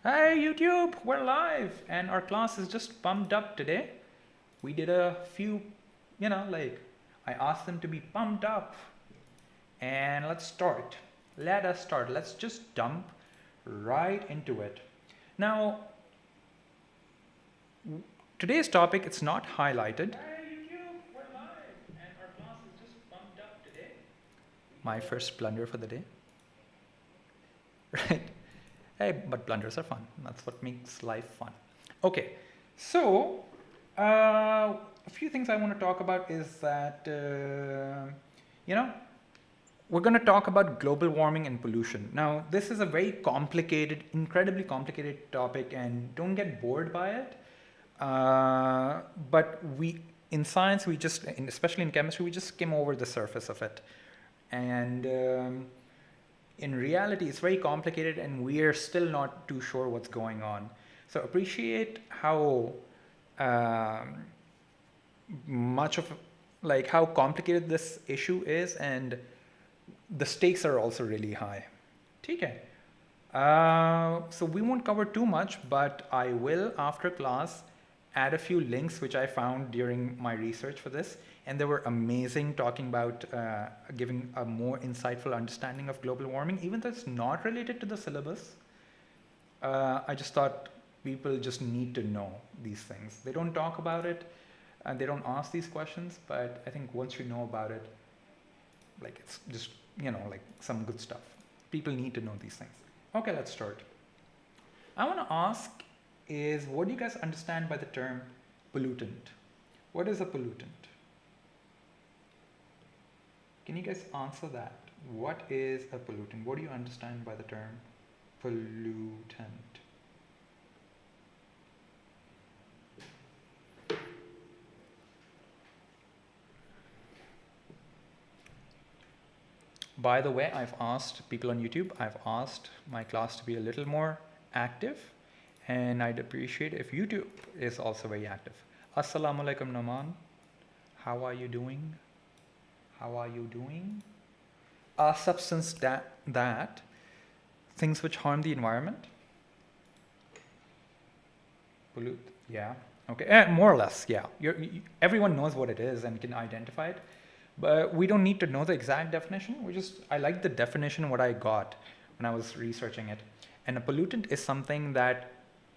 Hey YouTube, we're live and our class is just pumped up today. We did a few, I asked them to be pumped up. And let's start. Let us start. Let's just dump right into it. Now, today's topic, it's not highlighted. Hey YouTube, we're live and our class is just pumped up today. My first blunder for the day. Right? Hey, but blunders are fun. That's what makes life fun. Okay, so a few things I want to talk about is that, we're going to talk about global warming and pollution. Now, this is a very complicated, incredibly complicated topic, and don't get bored by it. But in science, especially in chemistry, we just skim over the surface of it. And in reality, it's very complicated and we're still not too sure what's going on. So appreciate how how complicated this issue is, and the stakes are also really high. Okay. So we won't cover too much, but I will, after class, add a few links which I found during my research for this. And they were amazing, talking about giving a more insightful understanding of global warming, even though it's not related to the syllabus. I just thought people just need to know these things. They don't talk about it and they don't ask these questions, but I think once you know about it, it's just, some good stuff. People need to know these things. Okay, let's start. I want to ask is, what do you guys understand by the term pollutant? What is a pollutant? Can you guys answer that? What is a pollutant? What do you understand by the term pollutant? By the way, I've asked people on YouTube, I've asked my class to be a little more active, and I'd appreciate if YouTube is also very active. Assalamu alaikum, Naman. How are you doing? How are you doing? A substance that things which harm the environment. Pollute, yeah. Okay, more or less, yeah. Everyone knows what it is and can identify it, but we don't need to know the exact definition. I like the definition what I got when I was researching it. And a pollutant is something that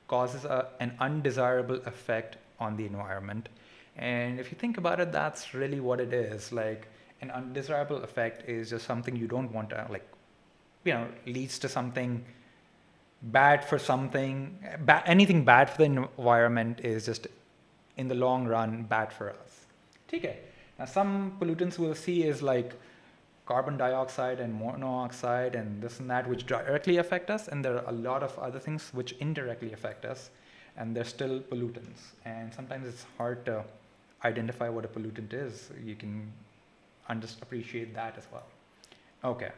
causes an undesirable effect on the environment. And if you think about it, that's really what it is. An undesirable effect is just something you don't want to, leads to something bad for something. Anything bad for the environment is just, in the long run, bad for us. Okay. Now, some pollutants we'll see is like carbon dioxide and monoxide and this and that, which directly affect us. And there are a lot of other things which indirectly affect us. And they're still pollutants. And sometimes it's hard to identify what a pollutant is. You can appreciate that as well. Okay.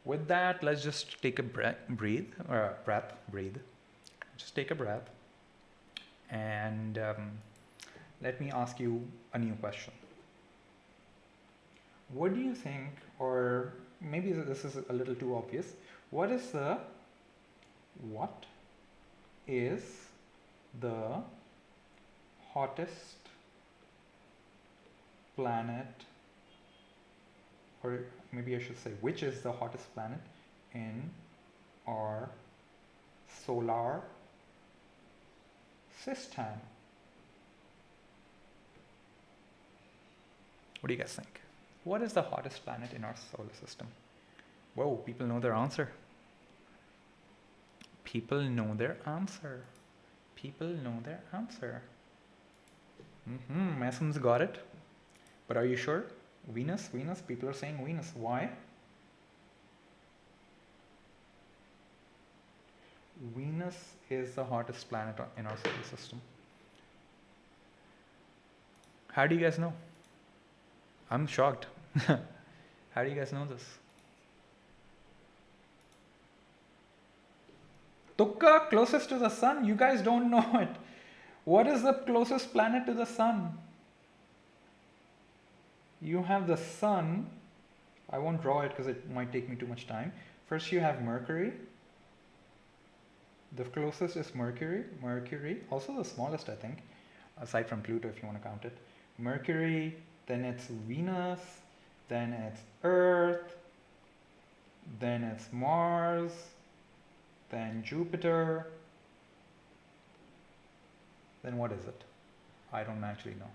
With that, let's just take a breathe. Just take a breath. And let me ask you a new question. What do you think, or maybe this is a little too obvious, what is the hottest planet, or maybe I should say, which is the hottest planet in our solar system? What do you guys think? What is the hottest planet in our solar system? Whoa, people know their answer. People know their answer. People know their answer. Mason's got it. But are you sure? Venus? People are saying Venus. Why? Venus is the hottest planet in our solar system. How do you guys know? I'm shocked. How do you guys know this? Tukka, closest to the sun. You guys don't know it. What is the closest planet to the sun? You have the sun. I won't draw it because it might take me too much time. First you have Mercury. The closest is Mercury. Mercury, also the smallest, I think, aside from Pluto if you want to count it. Mercury, then it's Venus, then it's Earth, then it's Mars, then Jupiter. Then what is it? I don't actually know.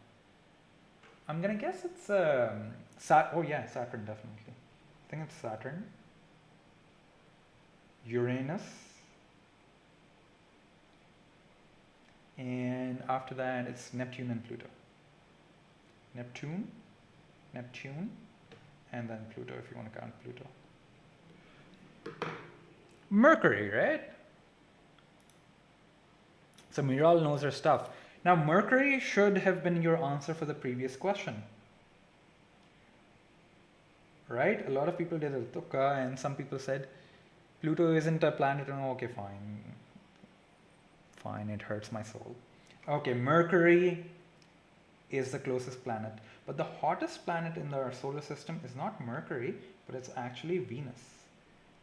I'm gonna guess it's oh yeah, Saturn definitely. I think it's Saturn, Uranus, and after that it's Neptune and Pluto. Neptune, and then Pluto if you want to count Pluto. Mercury, right? So Miral knows her stuff. Now Mercury should have been your answer for the previous question. Right? A lot of people did a tukka and some people said Pluto isn't a planet. Oh, okay, fine. Fine, it hurts my soul. Okay, Mercury is the closest planet. But the hottest planet in our solar system is not Mercury, but it's actually Venus.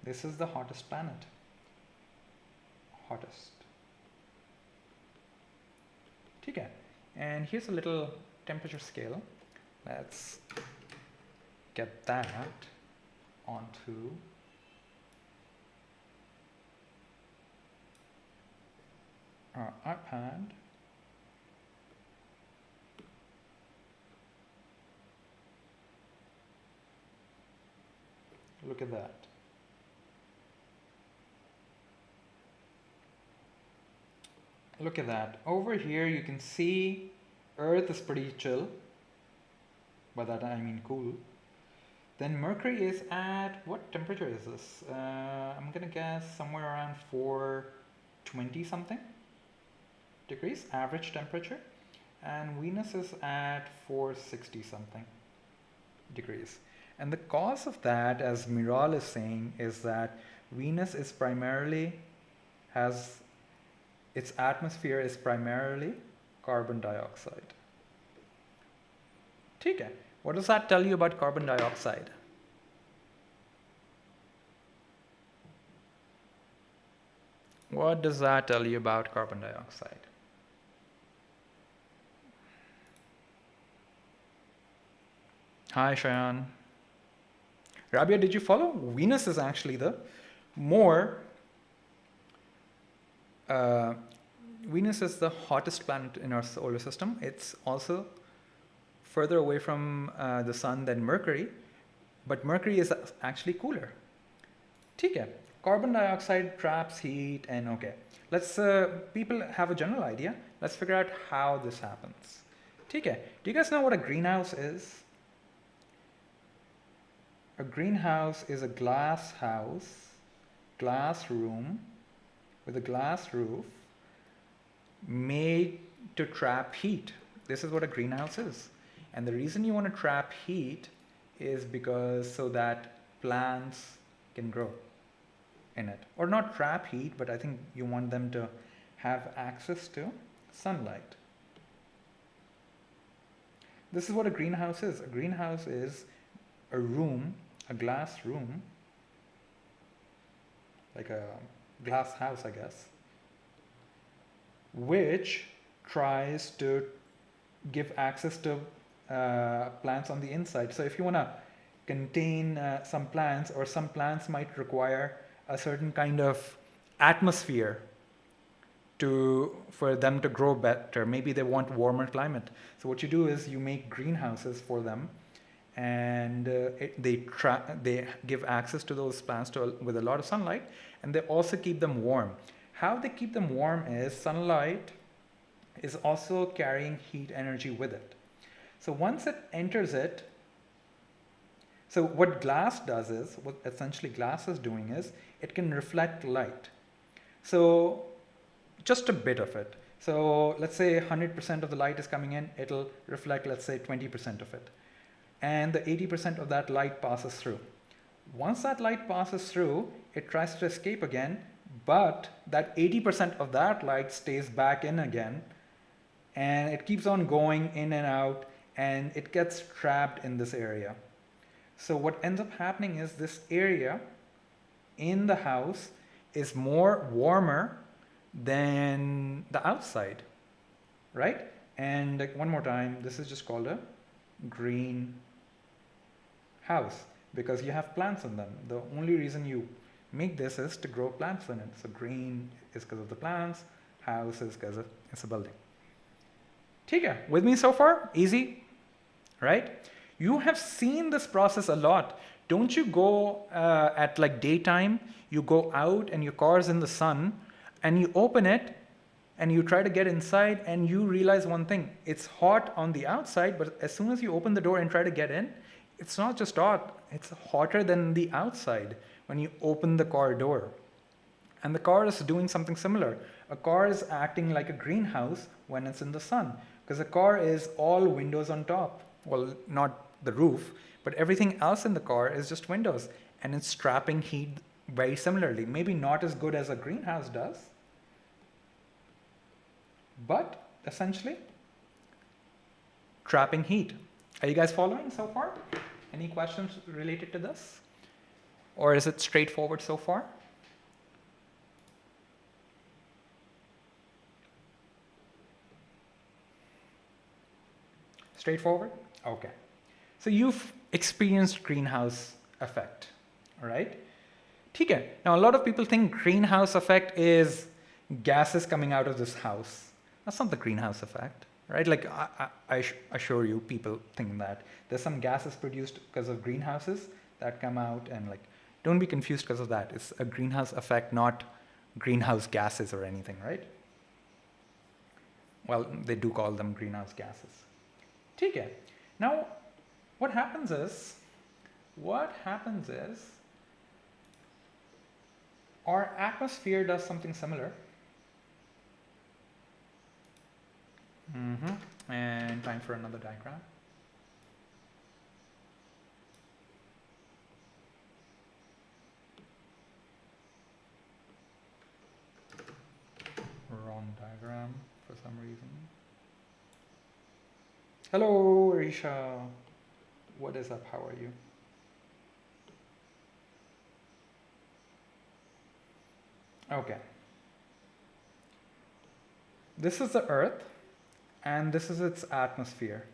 This is the hottest planet. Hottest. Okay. And here's a little temperature scale. Let's get that onto our iPad. Look at that. Look at that. Over here you can see Earth is pretty chill. By that I mean cool. Then Mercury is at, what temperature is this? I'm gonna guess somewhere around 420 something degrees, average temperature. And Venus is at 460 something degrees. And the cause of that, as Miral is saying, is that Venus is primarily, has, its atmosphere is primarily carbon dioxide. Okay. What does that tell you about carbon dioxide? What does that tell you about carbon dioxide? Hi, Shayan. Rabia, did you follow? Venus is actually the more, Venus is the hottest planet in our solar system. It's also further away from the sun than Mercury, but Mercury is actually cooler. Okay. Carbon dioxide traps heat, and okay. Let's, people have a general idea. Let's figure out how this happens. Okay. Do you guys know what a greenhouse is? A greenhouse is a glass house, glass room with a glass roof made to trap heat. This is what a greenhouse is. And the reason you want to trap heat is because so that plants can grow in it. Or not trap heat, but I think you want them to have access to sunlight. This is what a greenhouse is. A greenhouse is a room, a glass room, like a glass house, I guess, which tries to give access to plants on the inside. So if you want to contain some plants, or some plants might require a certain kind of atmosphere for them to grow better. Maybe they want warmer climate. So what you do is you make greenhouses for them, and they give access to those plants with a lot of sunlight, and they also keep them warm. How they keep them warm is sunlight is also carrying heat energy with it. So once it enters it, so what glass does is, what essentially glass is doing is, it can reflect light. So just a bit of it. So let's say 100% of the light is coming in, it'll reflect, let's say 20% of it. And the 80% of that light passes through. Once that light passes through, it tries to escape again, but that 80% of that light stays back in again, and it keeps on going in and out, and it gets trapped in this area. So what ends up happening is this area in the house is more warmer than the outside, right? And like one more time, this is just called a green house because you have plants in them. The only reason you make this is to grow plants in it. So green is because of the plants, house is because it's a building. Okay, with me so far? Easy, right? You have seen this process a lot. Don't you go at like daytime, you go out and your car's in the sun and you open it and you try to get inside and you realize one thing, it's hot on the outside, but as soon as you open the door and try to get in, it's not just hot, it's hotter than the outside when you open the car door. And the car is doing something similar. A car is acting like a greenhouse when it's in the sun because a car is all windows on top. Well, not the roof, but everything else in the car is just windows and it's trapping heat very similarly. Maybe not as good as a greenhouse does, but essentially trapping heat. Are you guys following so far? Any questions related to this? Or is it straightforward so far? Straightforward? Okay. So you've experienced greenhouse effect, all right? Okay. Now a lot of people think greenhouse effect is gases coming out of this house. That's not the greenhouse effect, right? Like I assure you, people think that there's some gases produced because of greenhouses that come out, and like don't be confused because of that. It's a greenhouse effect, not greenhouse gases or anything, right? Well, they do call them greenhouse gases. Okay. Now, what happens is our atmosphere does something similar. And time for another diagram. Wrong diagram for some reason. Hello, Arisha. What is up? How are you? Okay. This is the Earth, and this is its atmosphere.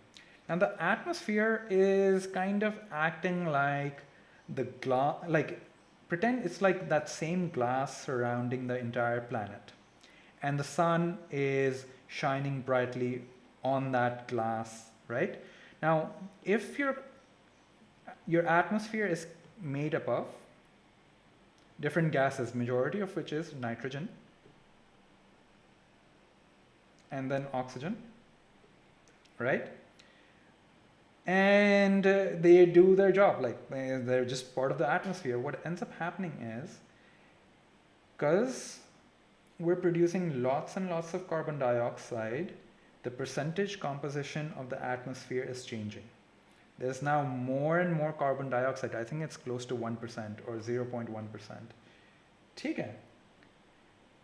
And the atmosphere is kind of acting like the glass, like pretend it's like that same glass surrounding the entire planet. And the sun is shining brightly on that glass, right? Now, if your atmosphere is made up of different gases, majority of which is nitrogen, and then oxygen, right? And they do their job, like they're just part of the atmosphere. What ends up happening is, because we're producing lots and lots of carbon dioxide, the percentage composition of the atmosphere is changing. There's now more and more carbon dioxide. I think it's close to 1% or 0.1%. Okay.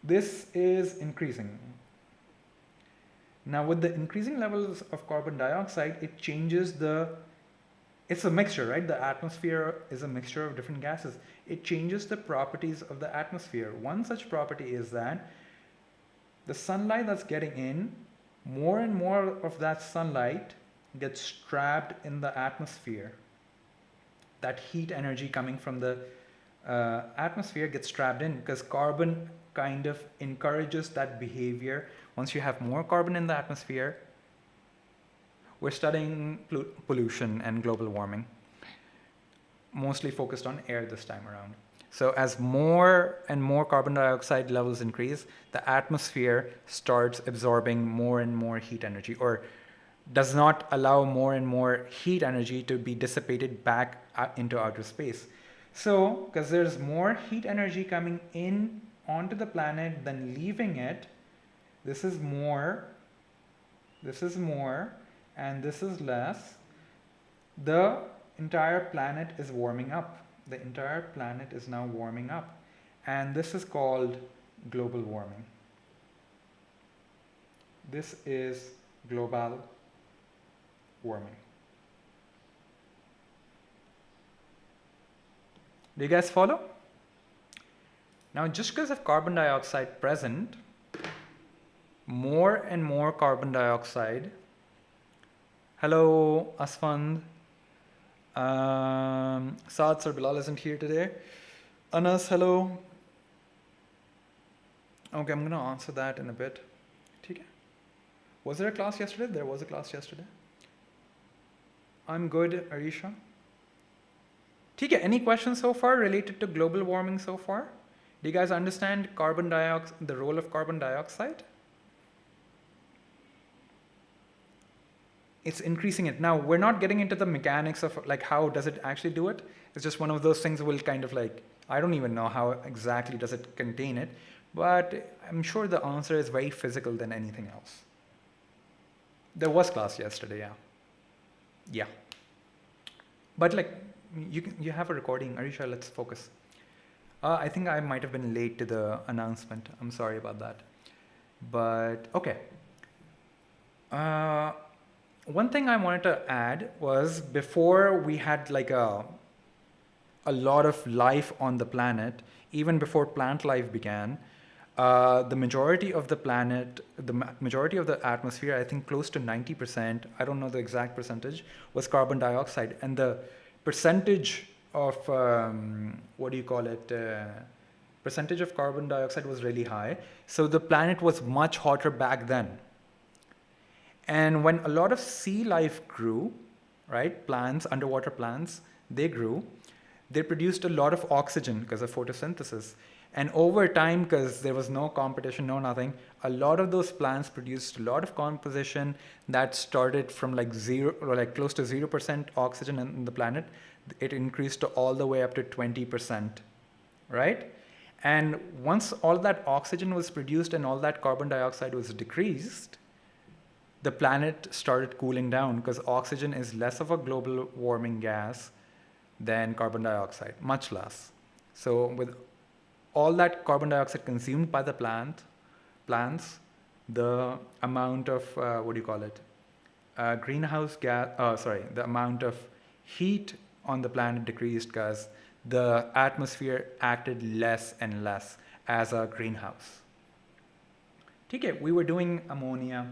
This is increasing. Now with the increasing levels of carbon dioxide, it changes it's a mixture, right? The atmosphere is a mixture of different gases. It changes the properties of the atmosphere. One such property is that the sunlight that's getting in, more and more of that sunlight gets trapped in the atmosphere. That heat energy coming from the atmosphere gets trapped in because carbon kind of encourages that behavior. Once you have more carbon in the atmosphere, we're studying pollution and global warming, mostly focused on air this time around. So as more and more carbon dioxide levels increase, the atmosphere starts absorbing more and more heat energy, or does not allow more and more heat energy to be dissipated back into outer space. So, because there's more heat energy coming in onto the planet than leaving it, this is more, and this is less. The entire planet is warming up. The entire planet is now warming up. And this is called global warming. This is global warming. Do you guys follow? Now, just because of carbon dioxide present, more and more carbon dioxide. Hello, Asfand. Saad Sir Bilal isn't here today. Anas, hello. Okay, I'm gonna answer that in a bit. Okay. Was there a class yesterday? There was a class yesterday. I'm good, Arisha. Okay, any questions so far related to global warming so far? Do you guys understand carbon dioxide, the role of carbon dioxide? It's increasing it. Now, we're not getting into the mechanics of like how does it actually do it. It's just one of those things we'll kind of like, I don't even know how exactly does it contain it, but I'm sure the answer is very physical than anything else. There was class yesterday, yeah. Yeah. But like, you have a recording. Arisha, let's focus. I think I might have been late to the announcement. I'm sorry about that. But okay. One thing I wanted to add was before we had like a lot of life on the planet, even before plant life began, the majority of the planet, majority of the atmosphere, I think close to 90%, I don't know the exact percentage, was carbon dioxide. And the percentage of, what do you call it, percentage of carbon dioxide was really high. So the planet was much hotter back then. And when a lot of sea life grew, right, plants, underwater plants, they grew, they produced a lot of oxygen because of photosynthesis. And over time, because there was no competition, no nothing, a lot of those plants produced a lot of composition that started from like zero, or like close to 0% oxygen in the planet. It increased to all the way up to 20%, right? And once all that oxygen was produced and all that carbon dioxide was decreased, the planet started cooling down because oxygen is less of a global warming gas than carbon dioxide, much less. So with all that carbon dioxide consumed by the plants, the amount of, what do you call it? Greenhouse gas, the amount of heat on the planet decreased because the atmosphere acted less and less as a greenhouse. Okay, we were doing ammonia.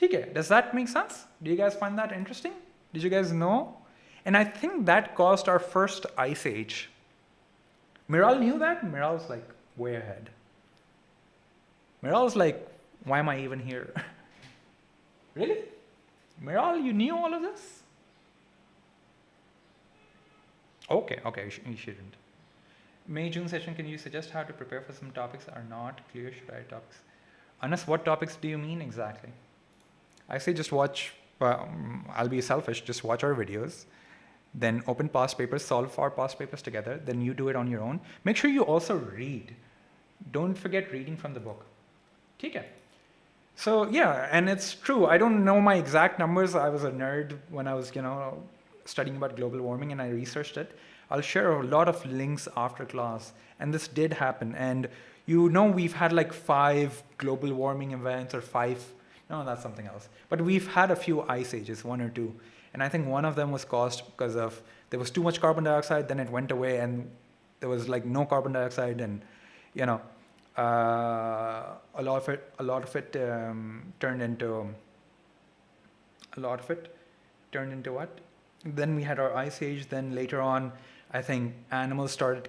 Okay, does that make sense? Do you guys find that interesting? Did you guys know? And I think that caused our first ice age. Miral knew that? Miral's like way ahead. Miral's like, why am I even here? Really? Miral, you knew all of this? Okay, you shouldn't. May, June session, can you suggest how to prepare for some topics that are not clear? Should I topics? Anas, what topics do you mean exactly? I say just watch, I'll be selfish, just watch our videos, then open past papers, solve our past papers together, then you do it on your own. Make sure you also read. Don't forget reading from the book. Okay. So yeah, and it's true. I don't know my exact numbers. I was a nerd when I was, studying about global warming and I researched it. I'll share a lot of links after class. And this did happen. And we've had like 5 global warming events or 5, no, that's something else. But we've had a few ice ages, 1 or 2. And I think one of them was caused because of, there was too much carbon dioxide, then it went away and there was like no carbon dioxide and, a lot of it turned into what? Then we had our ice age. Then later on, I think animals started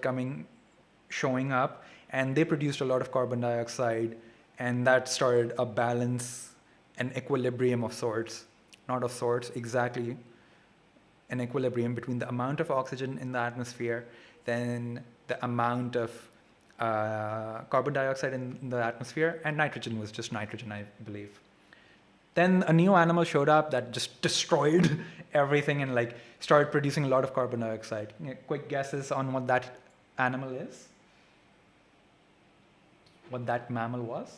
showing up, and they produced a lot of carbon dioxide, and that started a balance, an equilibrium of sorts, not of sorts, exactly, an equilibrium between the amount of oxygen in the atmosphere, then the amount of carbon dioxide in the atmosphere, and nitrogen was just nitrogen, I believe. Then a new animal showed up that just destroyed everything and like started producing a lot of carbon dioxide. Quick guesses on what that animal is? What that mammal was?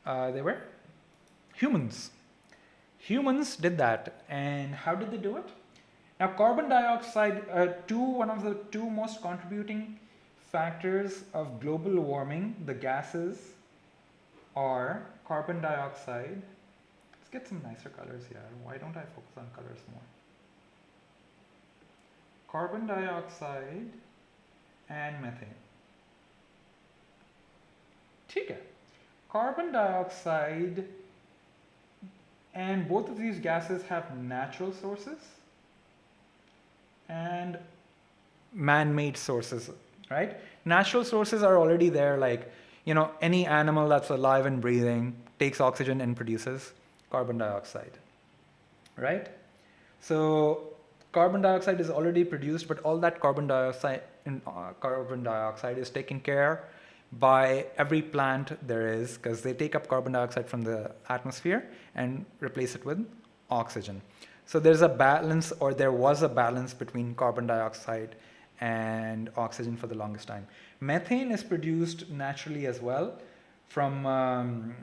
They were humans. Humans did that. And how did they do it? Now, carbon dioxide, one of the 2 most contributing factors of global warming, the gases, are carbon dioxide. Let's get some nicer colors here. Why don't I focus on colors more? Carbon dioxide and methane. Okay. carbon dioxide and both of these gases have natural sources and man-made sources, right? Natural sources are already there, like, any animal that's alive and breathing takes oxygen and produces carbon dioxide, right? So carbon dioxide is already produced, but all that carbon dioxide is taken care by every plant there is, because they take up carbon dioxide from the atmosphere and replace it with oxygen. So there's a balance, or there was a balance between carbon dioxide and oxygen for the longest time. Methane is produced naturally as well from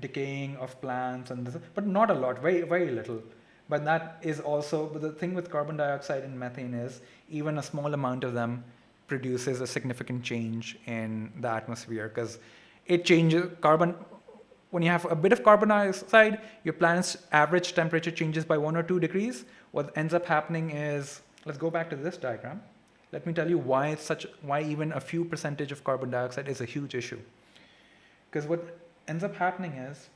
decaying of plants, but not a lot, very, very little. But that is also, but the thing with carbon dioxide and methane is even a small amount of them produces a significant change in the atmosphere, because it changes carbon. When you have a bit of carbon dioxide, your planet's average temperature changes by 1 or 2 degrees. What ends up happening is, let's go back to this diagram. Let me tell you why even a few percentage of carbon dioxide is a huge issue. Because what ends up happening is,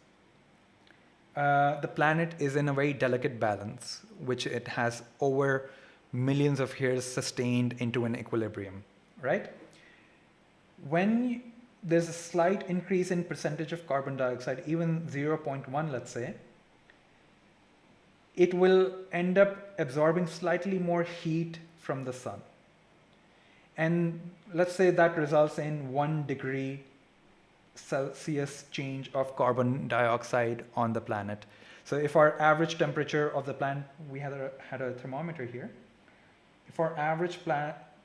the planet is in a very delicate balance, which it has over millions of years sustained into an equilibrium, right? When there's a slight increase in percentage of carbon dioxide, even 0.1, let's say, it will end up absorbing slightly more heat from the sun. And let's say that results in 1 degree Celsius change of carbon dioxide on the planet. So if our average temperature of the planet, we had a thermometer here. If our average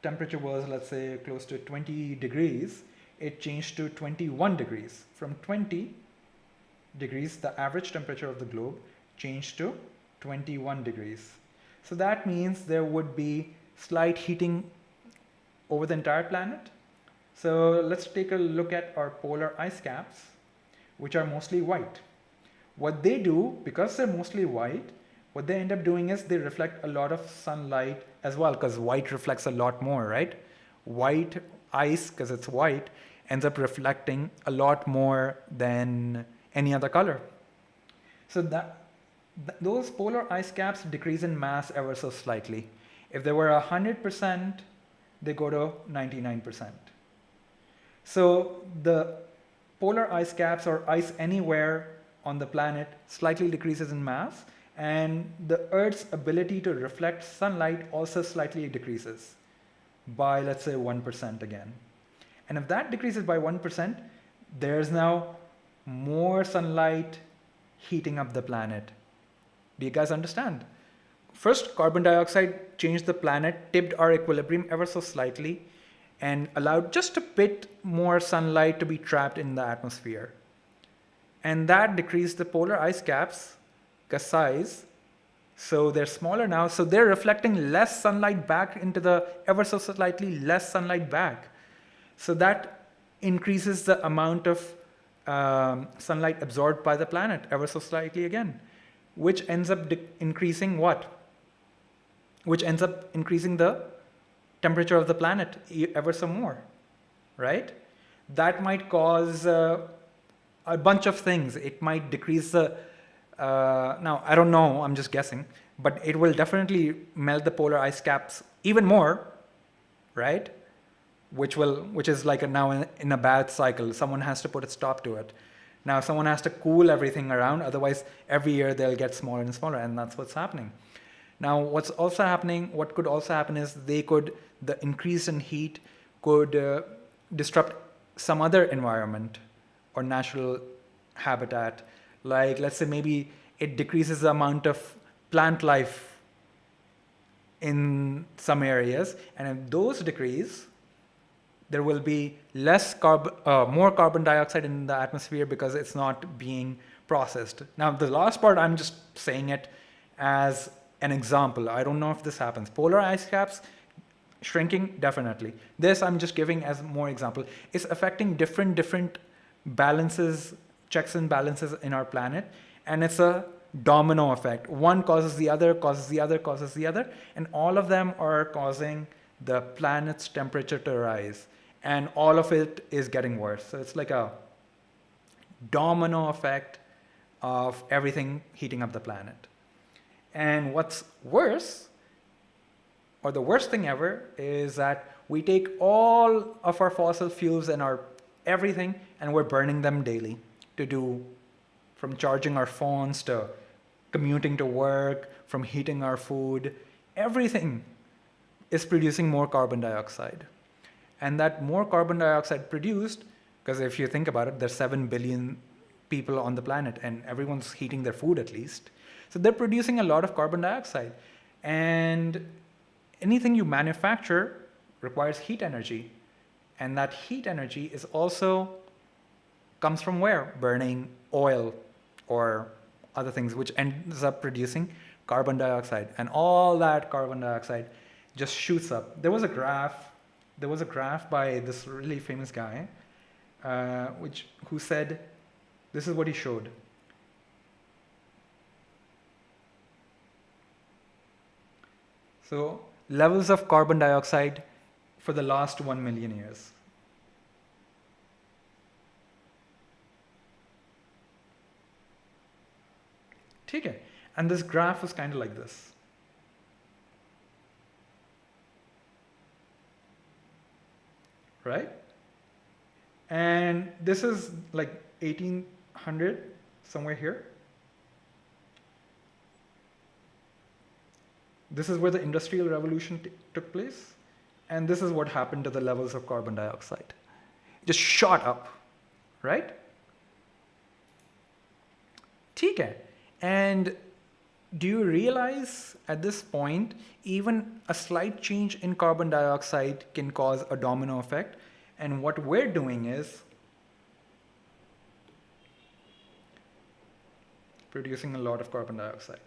temperature was, let's say, close to 20 degrees, it changed to 21 degrees. From 20 degrees, the average temperature of the globe changed to 21 degrees. So that means there would be slight heating over the entire planet. So let's take a look at our polar ice caps, which are mostly white. What they do, because they're mostly white, what they end up doing is they reflect a lot of sunlight as well, because white reflects a lot more, right? White ice, because it's white, ends up reflecting a lot more than any other color. So those polar ice caps decrease in mass ever so slightly. If they were 100%, they go to 99%. So the polar ice caps, or ice anywhere on the planet, slightly decreases in mass, and the Earth's ability to reflect sunlight also slightly decreases by, let's say, 1% again. And if that decreases by 1%, there's now more sunlight heating up the planet. Do you guys understand? First, carbon dioxide changed the planet, tipped our equilibrium ever so slightly, and allowed just a bit more sunlight to be trapped in the atmosphere. And that decreased the polar ice caps' size, so they're smaller now, so they're reflecting less sunlight back into the ever so slightly less sunlight back. So that increases the amount of sunlight absorbed by the planet ever so slightly again, which ends up increasing what? Which ends up increasing the temperature of the planet ever so more, right? That might cause a bunch of things. It might decrease the, now I don't know, I'm just guessing, but it will definitely melt the polar ice caps even more, right? Which is like now in a bad cycle. Someone has to put a stop to it. Now someone has to cool everything around, otherwise every year they'll get smaller and smaller, and that's what's happening. Now what could also happen is the increase in heat could disrupt some other environment or natural habitat. Like, let's say maybe it decreases the amount of plant life in some areas, and if those decrease, there will be more carbon dioxide in the atmosphere because it's not being processed. Now, the last part, I'm just saying it as an example. I don't know if this happens. Polar ice caps shrinking, definitely. This I'm just giving as more example. It's affecting different balances, checks and balances in our planet, and it's a domino effect. One causes the other, causes the other, causes the other, and all of them are causing the planet's temperature to rise, and all of it is getting worse. So it's like a domino effect of everything heating up the planet. And what's worse, or the worst thing ever, is that we take all of our fossil fuels and our everything and we're burning them daily to do, from charging our phones to commuting to work, from heating our food. Everything is producing more carbon dioxide. And that more carbon dioxide produced, because if you think about it, there's 7 billion people on the planet and everyone's heating their food at least. So they're producing a lot of carbon dioxide. And anything you manufacture requires heat energy. And that heat energy is also comes from where? Burning oil or other things, which ends up producing carbon dioxide. And all that carbon dioxide just shoots up. There was a graph by this really famous guy, who said, this is what he showed. So levels of carbon dioxide for the last 1 million years. Okay. And this graph was kind of like this. Right? And this is like 1800, somewhere here. This is where the Industrial Revolution took place. And this is what happened to the levels of carbon dioxide. It just shot up, right? Okay. And do you realize at this point, even a slight change in carbon dioxide can cause a domino effect? And what we're doing is producing a lot of carbon dioxide.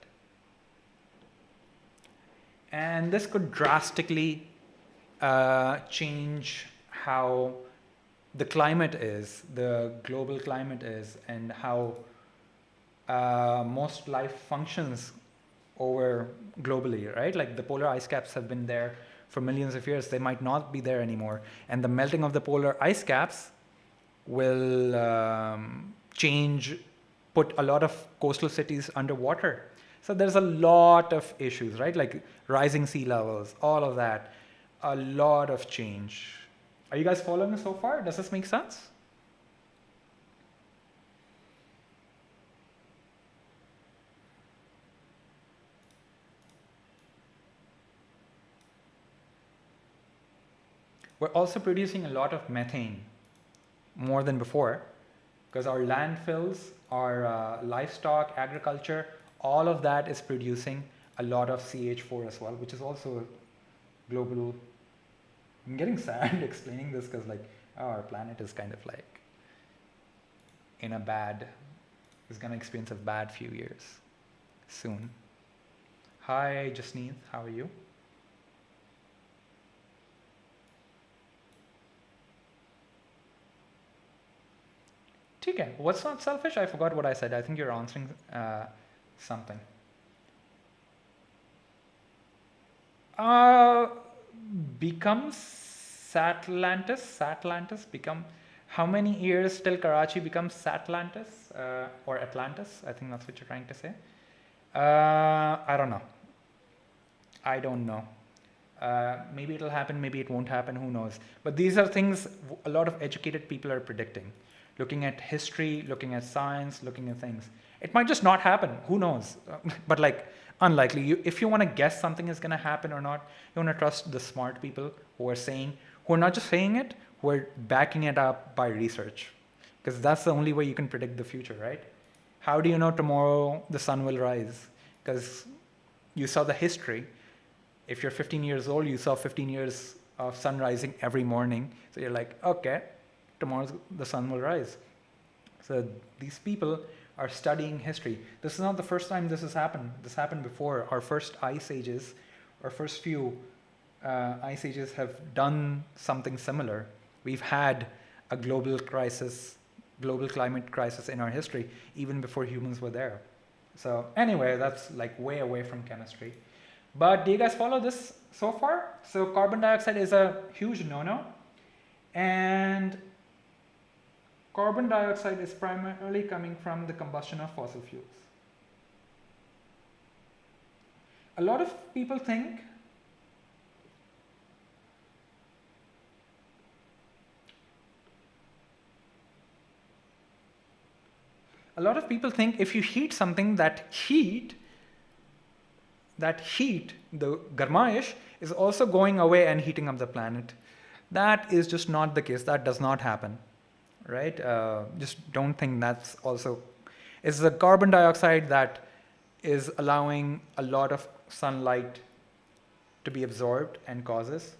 And this could drastically change how the climate is, the global climate is, and how most life functions over globally, right? Like the polar ice caps have been there for millions of years. They might not be there anymore. And the melting of the polar ice caps will put a lot of coastal cities underwater. So there's a lot of issues, right? Like rising sea levels, all of that, a lot of change. Are you guys following so far? Does this make sense? We're also producing a lot of methane, more than before, because our landfills, our livestock, agriculture, all of that is producing a lot of CH4 as well, which is also global. I'm getting sad explaining this because our planet is kind of like is going to experience a bad few years soon. Hi, Jasneet, how are you? Okay, what's not selfish? I forgot what I said. I think you're answering something. Becomes Satlantis become, how many years till Karachi becomes Satlantis or Atlantis? I think that's what you're trying to say. I don't know. Maybe it'll happen, maybe it won't happen, who knows. But these are things a lot of educated people are predicting. Looking at history, looking at science, looking at things. It might just not happen, who knows? But unlikely. If you want to guess something is going to happen or not, you want to trust the smart people who are not just saying it, who are backing it up by research. Because that's the only way you can predict the future, right? How do you know tomorrow the sun will rise? Because you saw the history. If you're 15 years old, you saw 15 years of sun rising every morning. So you're like, okay, tomorrow the sun will rise. So these people are studying history. This is not the first time this has happened. This happened before. Our first ice ages, our first few ice ages have done something similar. We've had a global climate crisis in our history, even before humans were there. So anyway, that's way away from chemistry. But do you guys follow this so far? So carbon dioxide is a huge no-no. And carbon dioxide is primarily coming from the combustion of fossil fuels. A lot of people think if you heat something, that heat, the garmaish, is also going away and heating up the planet. That is just not the case. That does not happen, right? Just don't think that's also. It's the carbon dioxide that is allowing a lot of sunlight to be absorbed and causes.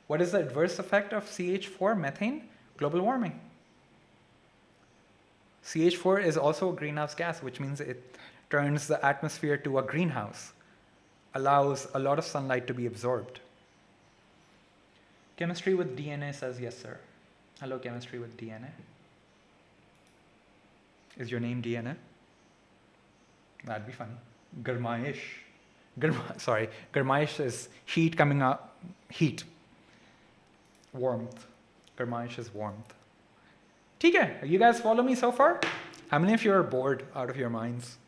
What is the adverse effect of CH4, methane? Global warming. CH4 is also a greenhouse gas, which means it turns the atmosphere to a greenhouse, allows a lot of sunlight to be absorbed. Chemistry with DNA says yes, sir. Hello, chemistry with DNA. Is your name DNA? That'd be funny. Garmaish. Garmaish is heat coming up. Heat. Warmth. Garmaish is warmth. Okay, you guys follow me so far? How many of you are bored out of your minds?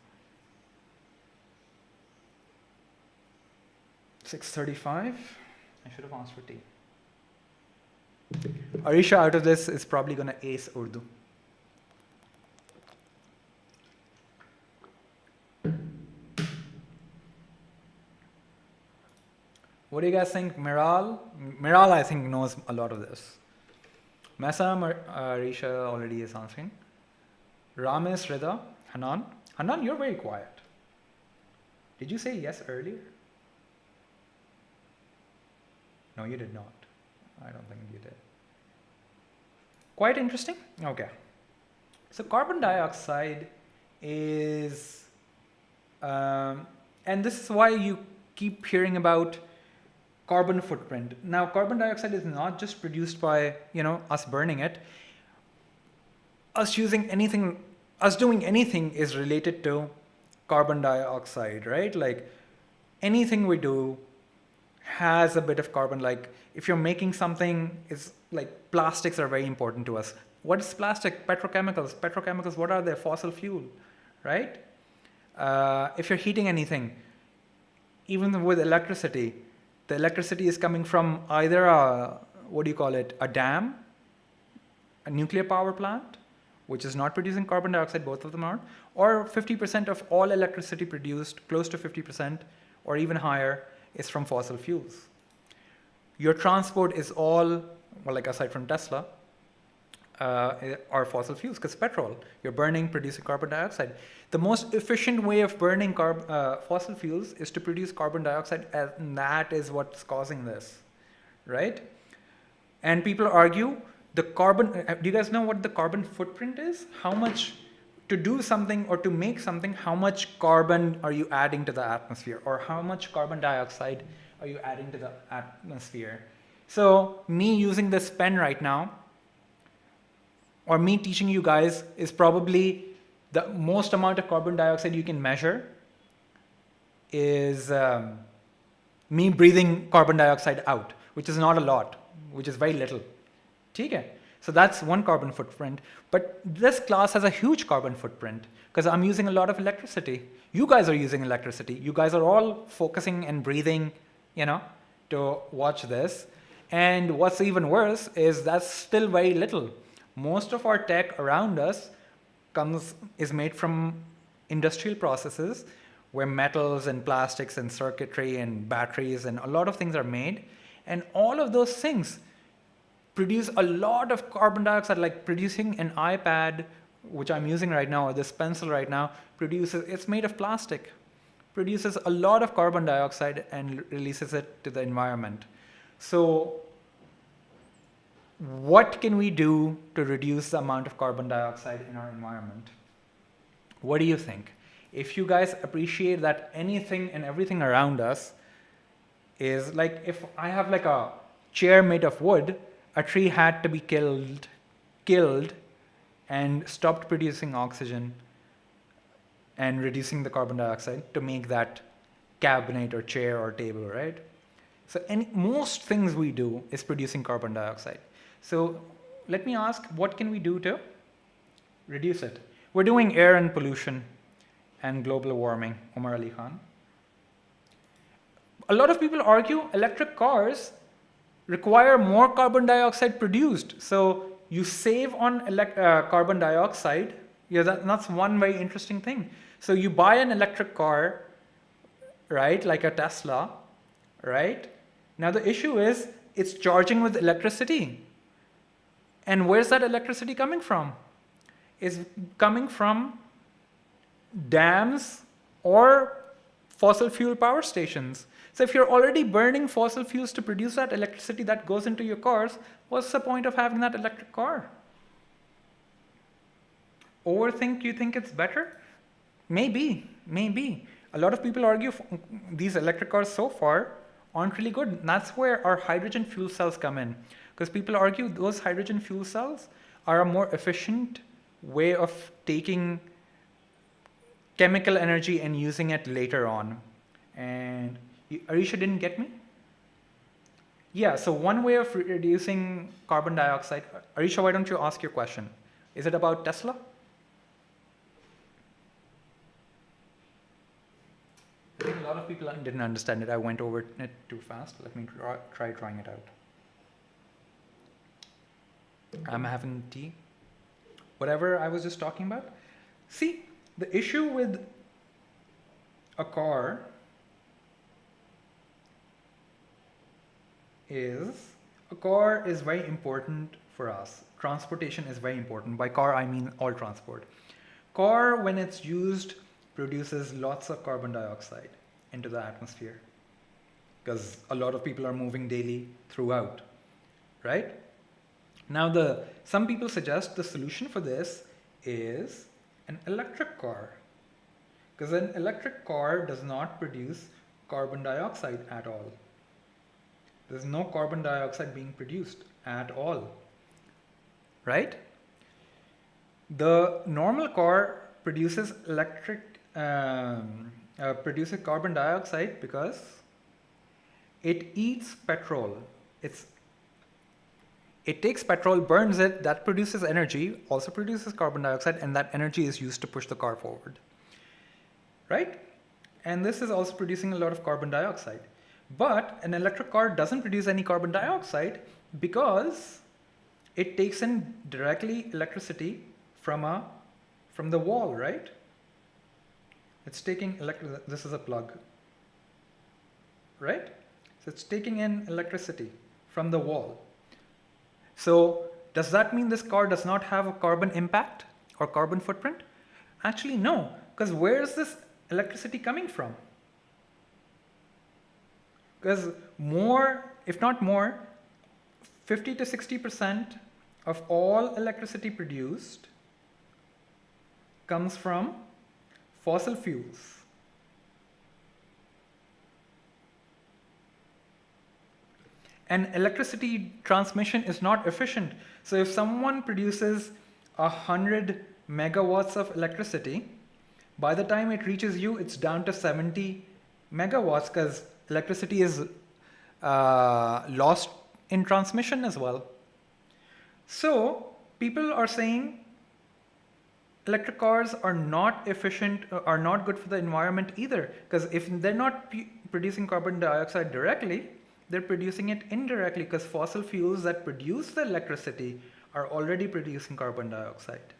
6:35. I should have asked for tea. Arisha out of this is probably going to ace Urdu. What do you guys think? Miral, I think, knows a lot of this. Mesa, Arisha already is answering. Ramesh, Rida, Hanan. Hanan, you're very quiet. Did you say yes earlier? No, you did not. I don't think you did. Quite interesting. Okay. So carbon dioxide is, and this is why you keep hearing about carbon footprint. Now, carbon dioxide is not just produced by, us burning it. Us doing anything is related to carbon dioxide, right? Like anything we do has a bit of carbon. Like if you're making something, it's like plastics are very important to us. What is plastic? Petrochemicals. Petrochemicals, what are they? Fossil fuel, right? If you're heating anything, even with electricity, the electricity is coming from either a dam, a nuclear power plant, which is not producing carbon dioxide, both of them are, or 50% of all electricity produced, close to 50% or even higher, is from fossil fuels. Your transport is all, aside from Tesla, are fossil fuels, because petrol, you're burning, producing carbon dioxide. The most efficient way of burning fossil fuels is to produce carbon dioxide, and that is what's causing this, right? And people argue the carbon, do you guys know what the carbon footprint is? How much, to do something or to make something, how much carbon are you adding to the atmosphere, or how much carbon dioxide are you adding to the atmosphere? So me using this pen right now, or me teaching you guys, is probably the most amount of carbon dioxide you can measure is me breathing carbon dioxide out, which is not a lot, which is very little. Okay? So that's one carbon footprint. But this class has a huge carbon footprint because I'm using a lot of electricity. You guys are using electricity. You guys are all focusing and breathing, to watch this. And what's even worse is that's still very little. Most of our tech around us is made from industrial processes where metals and plastics and circuitry and batteries and a lot of things are made. And all of those things produce a lot of carbon dioxide, like producing an iPad, which I'm using right now, or this pencil right now, it's made of plastic, produces a lot of carbon dioxide and releases it to the environment. So what can we do to reduce the amount of carbon dioxide in our environment? What do you think? If you guys appreciate that anything and everything around us is like, if I have like a chair made of wood, a tree had to be killed and stopped producing oxygen and reducing the carbon dioxide to make that cabinet or chair or table, right? So most things we do is producing carbon dioxide. So let me ask, what can we do to reduce it? We're doing air and pollution and global warming, Omar Ali Khan. A lot of people argue electric cars require more carbon dioxide produced. So you save on carbon dioxide. Yeah, that's one very interesting thing. So you buy an electric car, right, like a Tesla, right? Now the issue is it's charging with electricity. And where's that electricity coming from? It's coming from dams or fossil fuel power stations. So if you're already burning fossil fuels to produce that electricity that goes into your cars, what's the point of having that electric car? Overthink, you think it's better? Maybe. A lot of people argue these electric cars so far aren't really good. And that's where our hydrogen fuel cells come in. Because people argue those hydrogen fuel cells are a more efficient way of taking chemical energy and using it later on. And Arisha didn't get me? Yeah, so one way of reducing carbon dioxide, Arisha, why don't you ask your question? Is it about Tesla? I think a lot of people didn't understand it. I went over it too fast. Let me try drawing it out. I'm having tea. Whatever I was just talking about. See, the issue with a car is very important for us. Transportation is very important. By car, I mean all transport. Car, when it's used, produces lots of carbon dioxide into the atmosphere because a lot of people are moving daily throughout, right? Now, some people suggest the solution for this is an electric car, because an electric car does not produce carbon dioxide at all. There's no carbon dioxide being produced at all, right? The normal car produces produces carbon dioxide because it eats petrol. It takes petrol, burns it, that produces energy, also produces carbon dioxide, and that energy is used to push the car forward, right? And this is also producing a lot of carbon dioxide. But an electric car doesn't produce any carbon dioxide because it takes in directly electricity from the wall, right? It's taking this is a plug, right? So it's taking in electricity from the wall. So does that mean this car does not have a carbon impact or carbon footprint? Actually, no, because where is this electricity coming from? Because more, if not more, 50 to 60% of all electricity produced comes from fossil fuels. And electricity transmission is not efficient. So if someone produces 100 megawatts of electricity, by the time it reaches you, it's down to 70 megawatts because electricity is lost in transmission as well. So people are saying electric cars are not efficient, are not good for the environment either, because if they're not producing carbon dioxide directly, they're producing it indirectly because fossil fuels that produce the electricity are already producing carbon dioxide.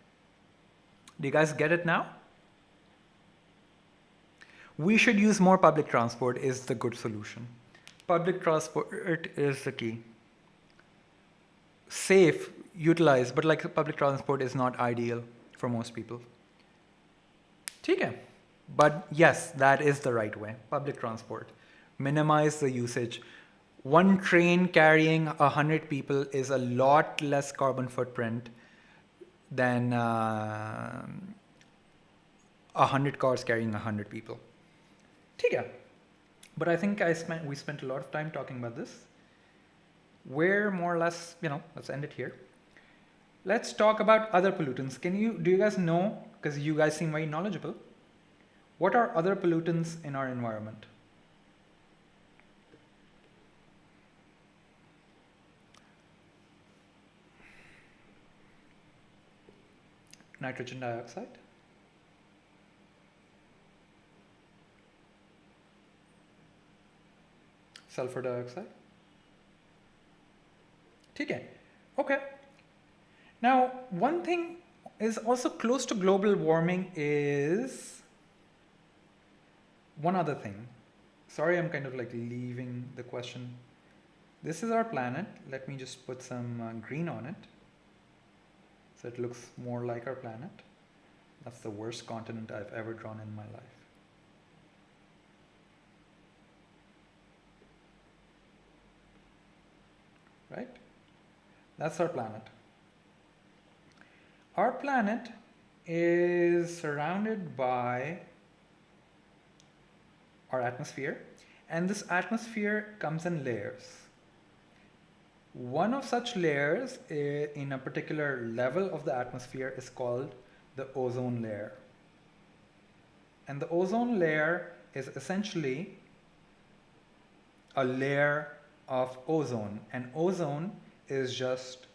Do you guys get it now? We should use more public transport is the good solution. Public transport is the key. Safe, utilize, but like public transport is not ideal for most people. Okay. But yes, that is the right way. Public transport. Minimize the usage. One train carrying 100 people is a lot less carbon footprint than 100 cars carrying 100 people. Okay. But I think we spent a lot of time talking about this. We're more or less, let's end it here. Let's talk about other pollutants. Do you guys know, because you guys seem very knowledgeable, what are other pollutants in our environment? Nitrogen dioxide. Sulfur dioxide. Okay. Okay. Now, one thing is also close to global warming is one other thing. Sorry, I'm kind of like leaving the question. This is our planet. Let me just put some green on it so it looks more like our planet. That's the worst continent I've ever drawn in my life. Right? That's our planet. Our planet is surrounded by our atmosphere, and this atmosphere comes in layers. One of such layers in a particular level of the atmosphere is called the ozone layer. And the ozone layer is essentially a layer of ozone, and ozone is just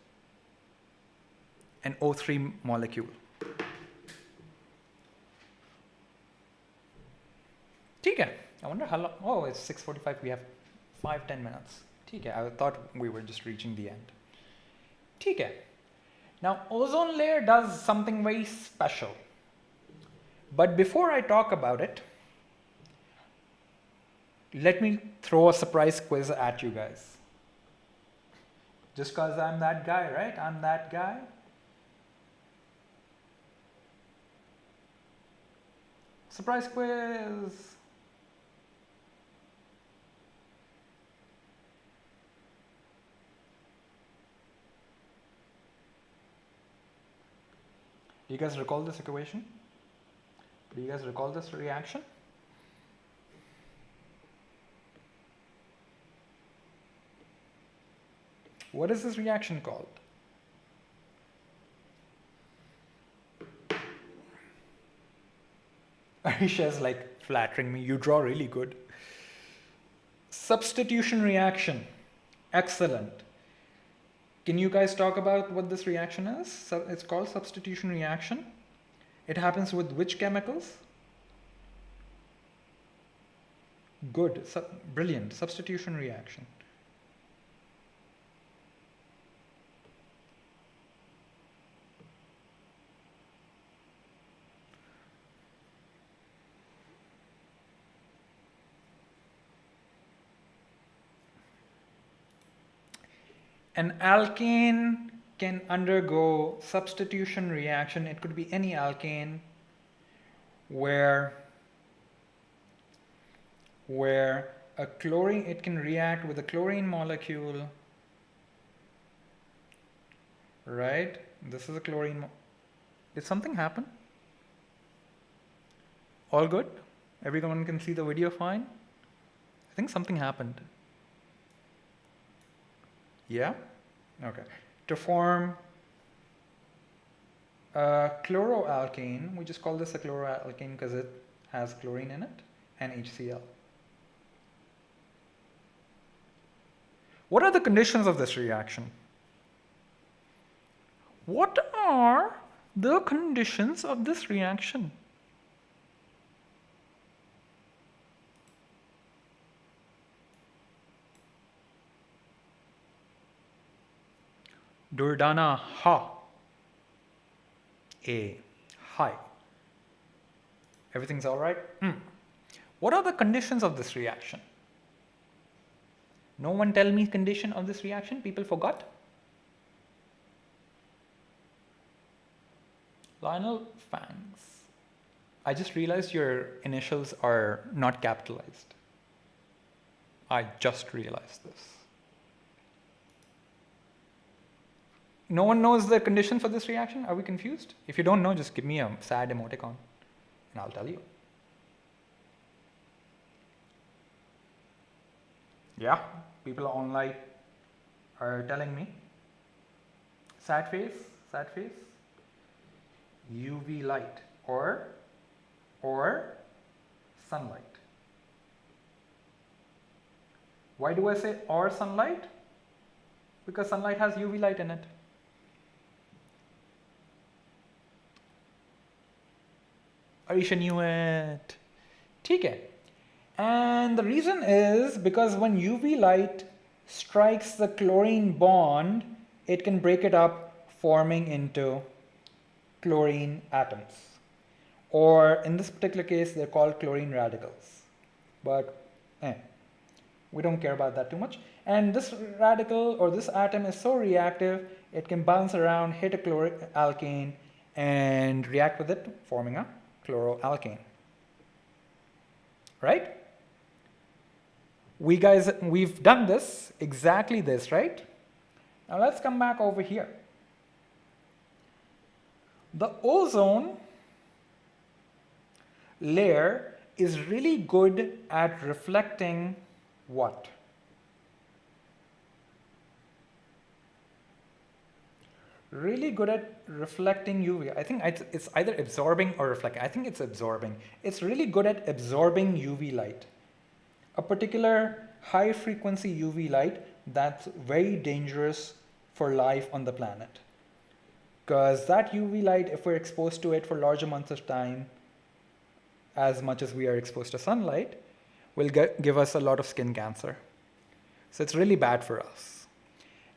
an O3 molecule. Okay. I wonder how long. Oh, it's 6:45. We have 5-10 minutes. Okay. I thought we were just reaching the end. Okay. Now, ozone layer does something very special. But before I talk about it, let me throw a surprise quiz at you guys. Just because I'm that guy, right? I'm that guy. Surprise quiz. Do you guys recall this equation? Do you guys recall this reaction? What is this reaction called? Arisha's like flattering me. You draw really good. Substitution reaction. Excellent. Can you guys talk about what this reaction is? So it's called substitution reaction. It happens with which chemicals? Good. Brilliant. Substitution reaction. An alkane can undergo substitution reaction. It could be any alkane where a chlorine, it can react with a chlorine molecule, right? This is a chlorine. Did something happen? All good? Everyone can see the video fine? I think something happened. Yeah? Okay. To form a chloroalkane, we just call this a chloroalkane because it has chlorine in it and HCl. What are the conditions of this reaction? What are the conditions of this reaction? Durdana ha. A. Hi. Everything's all right? What are the conditions of this reaction? No one tell me condition of this reaction. People forgot. Lionel Fangs. I just realized your initials are not capitalized. I just realized this. No one knows the condition for this reaction? Are we confused? If you don't know, just give me a sad emoticon and I'll tell you. Yeah, people online are telling me. Sad face, sad face. UV light or sunlight. Why do I say or sunlight? Because sunlight has UV light in it. Arisha knew it. Okay. And the reason is because when UV light strikes the chlorine bond, it can break it up, forming into chlorine atoms. Or in this particular case, they're called chlorine radicals. But we don't care about that too much. And this radical or this atom is so reactive, it can bounce around, hit a chloroalkane, and react with it, forming a chloroalkane. Right? We've done this, exactly this, right? Now let's come back over here. The ozone layer is really good at reflecting what? Really good at reflecting UV. I think it's either absorbing or reflecting. I think it's absorbing. It's really good at absorbing UV light. A particular high frequency UV light that's very dangerous for life on the planet. Because that UV light, if we're exposed to it for large amounts of time, as much as we are exposed to sunlight, will give us a lot of skin cancer. So it's really bad for us.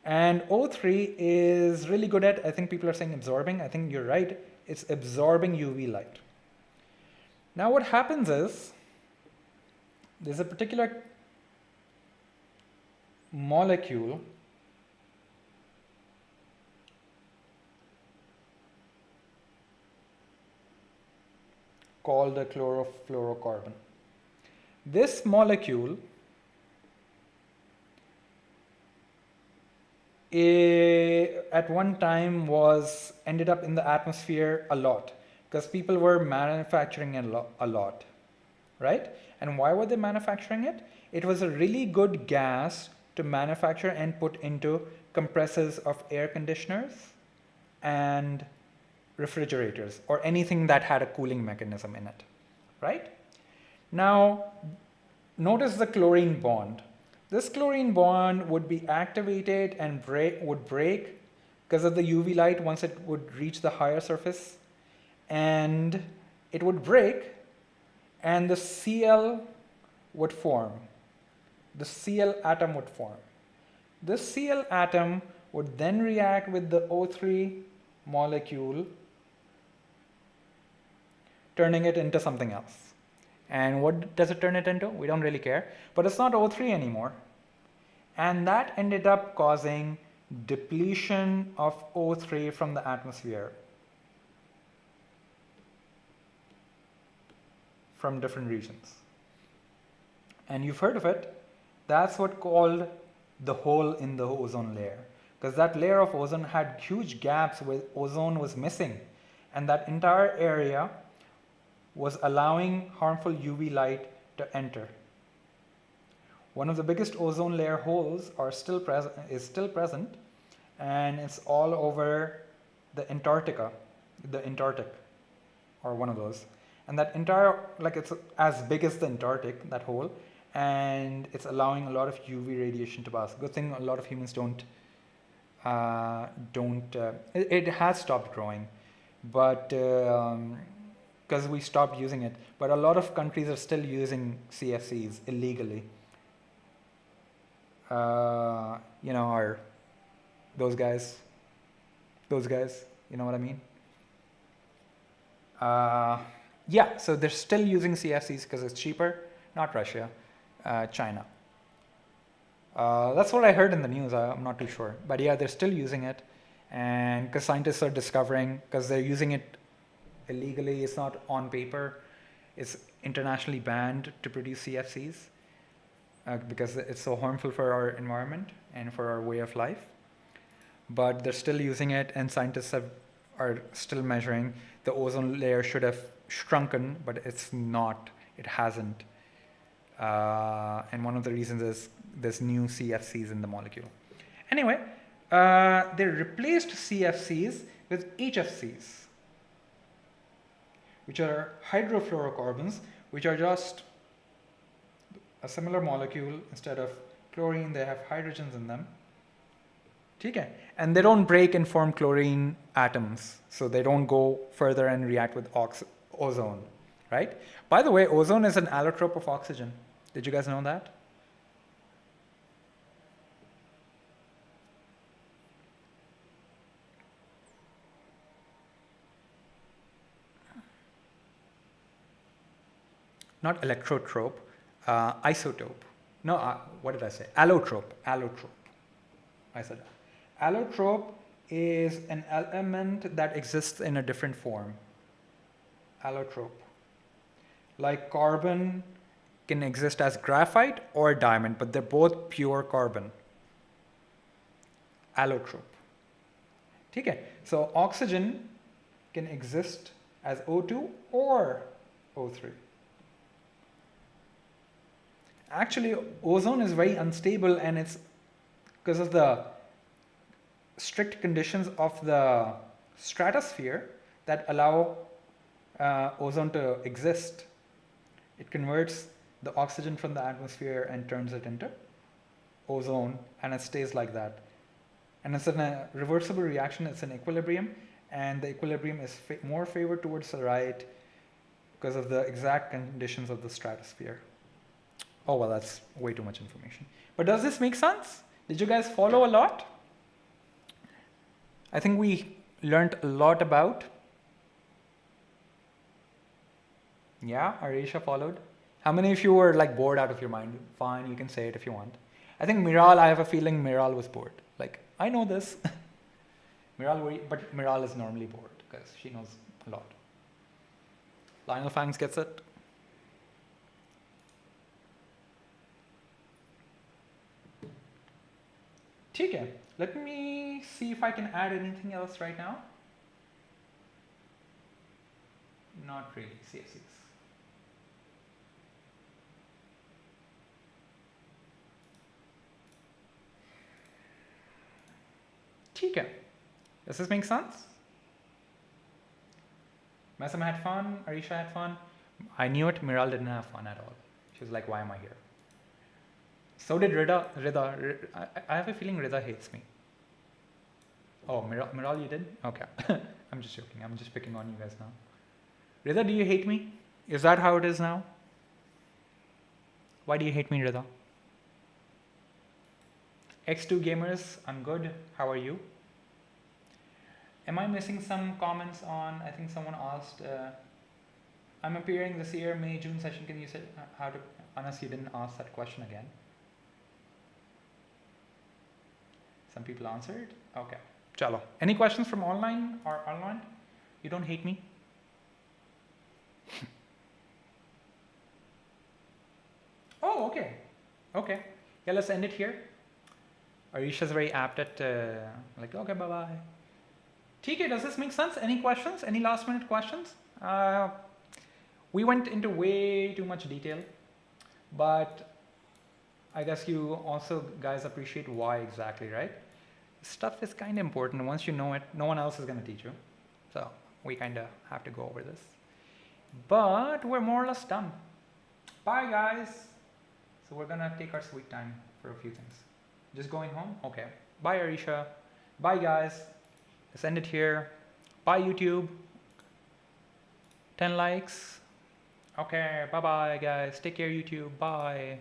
And O3 is really good at, I think people are saying absorbing. I think you're right. It's absorbing UV light. Now what happens is, there's a particular molecule called the chlorofluorocarbon. This molecule at one time ended up in the atmosphere a lot because people were manufacturing it a lot, right? And why were they manufacturing it? It was a really good gas to manufacture and put into compressors of air conditioners and refrigerators or anything that had a cooling mechanism in it, right? Now, notice the chlorine bond. This chlorine bond would be activated and would break because of the UV light once it would reach the higher surface, and it would break and the Cl would form. The Cl atom would form. This Cl atom would then react with the O3 molecule, turning it into something else. And what does it turn it into? We don't really care. But it's not O3 anymore. And that ended up causing depletion of O3 from the atmosphere from different regions. And you've heard of it. That's what's called the hole in the ozone layer. Because that layer of ozone had huge gaps where ozone was missing. And that entire area was allowing harmful UV light to enter. One of the biggest ozone layer holes is still present, and it's all over the Antarctic, or one of those. And that entire, it's as big as the Antarctic, that hole, and it's allowing a lot of UV radiation to pass. Good thing a lot of humans it has stopped growing, but because we stopped using it. But a lot of countries are still using CFCs illegally. Those guys, you know what I mean? Yeah, so they're still using CFCs because it's cheaper, not Russia, China. That's what I heard in the news. I'm not too sure. But yeah, they're still using it. And because scientists are discovering, because they're using it illegally, it's not on paper, it's internationally banned to produce CFCs because it's so harmful for our environment and for our way of life. But they're still using it, and scientists are still measuring. The ozone layer should have shrunken, but it's not. It hasn't. And one of the reasons is there's new CFCs in the molecule. Anyway, they replaced CFCs with HFCs, which are hydrofluorocarbons, which are just a similar molecule. Instead of chlorine, they have hydrogens in them. Okay. And they don't break and form chlorine atoms, so they don't go further and react with ozone. right? By the way, ozone is an allotrope of oxygen. Did you guys know that? Not electrotrope, isotope. No, what did I say? Allotrope. Allotrope. I said allotrope is an element that exists in a different form. Allotrope. Like carbon can exist as graphite or diamond, but they're both pure carbon. Allotrope. Okay. So oxygen can exist as O2 or O3. Actually, ozone is very unstable, and it's because of the strict conditions of the stratosphere that allow ozone to exist. It converts the oxygen from the atmosphere and turns it into ozone, and it stays like that. And it's a reversible reaction. It's an equilibrium, and the equilibrium is more favored towards the right because of the exact conditions of the stratosphere. Oh, well, that's way too much information. But does this make sense? Did you guys follow a lot? I think we learned a lot about. Yeah, Arisha followed. How many of you were like bored out of your mind? Fine, you can say it if you want. I think Miral, I have a feeling Miral was bored. Like, I know this. But Miral is normally bored because she knows a lot. Lionel Fangs gets it. Okay, let me see if I can add anything else right now. Not really, CSEs. Okay, does this make sense? Masam had fun, Arisha had fun. I knew it, Miral didn't have fun at all. She was like, why am I here? So did Rida. I have a feeling Rida hates me. Oh, Miral, you did? Okay. I'm just joking. I'm just picking on you guys now. Rida, do you hate me? Is that how it is now? Why do you hate me, Rida? X2 gamers, I'm good. How are you? Am I missing some comments on, I think someone asked, I'm appearing this year, May, June session. Can you say how to, unless you didn't ask that question again. Some people answered. Okay. Chalo. Any questions from online or online? You don't hate me? Oh, okay. Okay. Yeah, let's end it here. Arisha's very apt at like, okay, bye-bye. TK, does this make sense? Any questions? Any last minute questions? We went into way too much detail, but I guess you also guys appreciate why exactly, right? Stuff is kind of important. Once you know it, no one else is going to teach you. So we kind of have to go over this. But we're more or less done. Bye, guys. So we're going to take our sweet time for a few things. Just going home? Okay. Bye, Arisha. Bye, guys. Let's end it here. Bye, YouTube. 10 likes. Okay. Bye-bye, guys. Take care, YouTube. Bye.